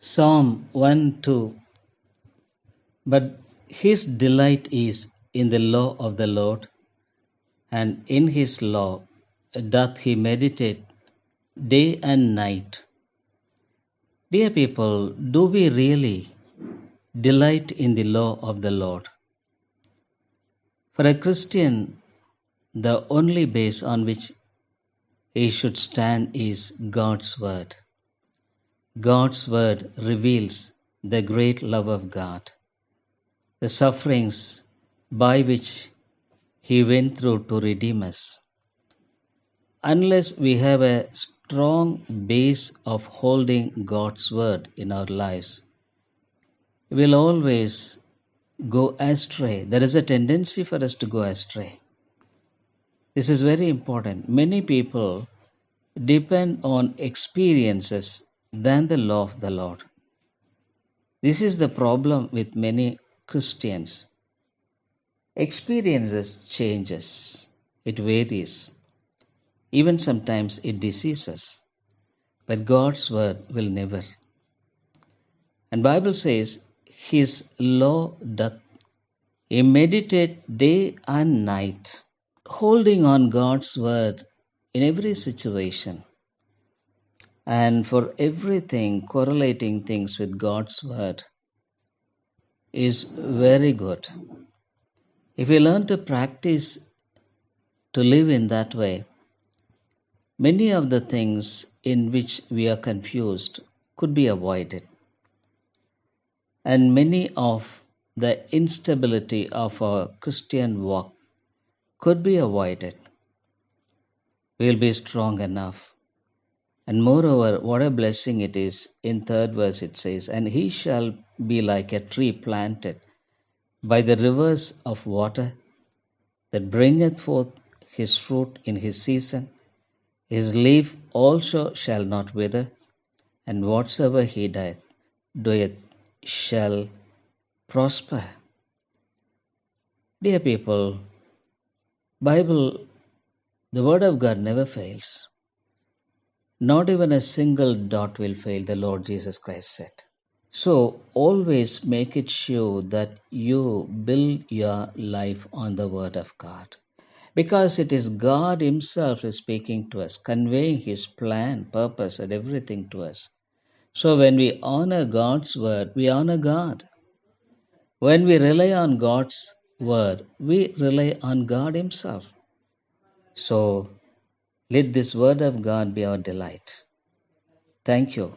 Psalm 1:2. But his delight is in the law of the Lord, and in his law doth he meditate day and night. Dear people, do we really delight in the law of the Lord? For a Christian, the only base on which he should stand is God's Word. God's Word reveals the great love of God, the sufferings by which He went through to redeem us. Unless we have a strong base of holding God's Word in our lives, we will always go astray. There is a tendency for us to go astray. This is very important. Many people depend on experiences than the law of the Lord. This is the problem with many Christians. Experiences changes. It varies. Even sometimes it deceives us. But God's word will never. And Bible says, His law doth he meditate day and night, holding on God's word in every situation. And for everything, correlating things with God's word is very good. If we learn to practice to live in that way, many of the things in which we are confused could be avoided. And many of the instability of our Christian walk could be avoided. We will be strong enough. And moreover, what a blessing it is. In third verse it says, and he shall be like a tree planted by the rivers of water, that bringeth forth his fruit in his season. His leaf also shall not wither, and whatsoever he doeth shall prosper. Dear people, Bible, the word of God never fails. Not even a single dot will fail, the Lord Jesus Christ said. So always make it sure that you build your life on the word of God. Because it is God Himself who is speaking to us, conveying His plan, purpose, and everything to us. So when we honor God's word, we honor God. When we rely on God's word, we rely on God Himself. So let this word of God be our delight. Thank you.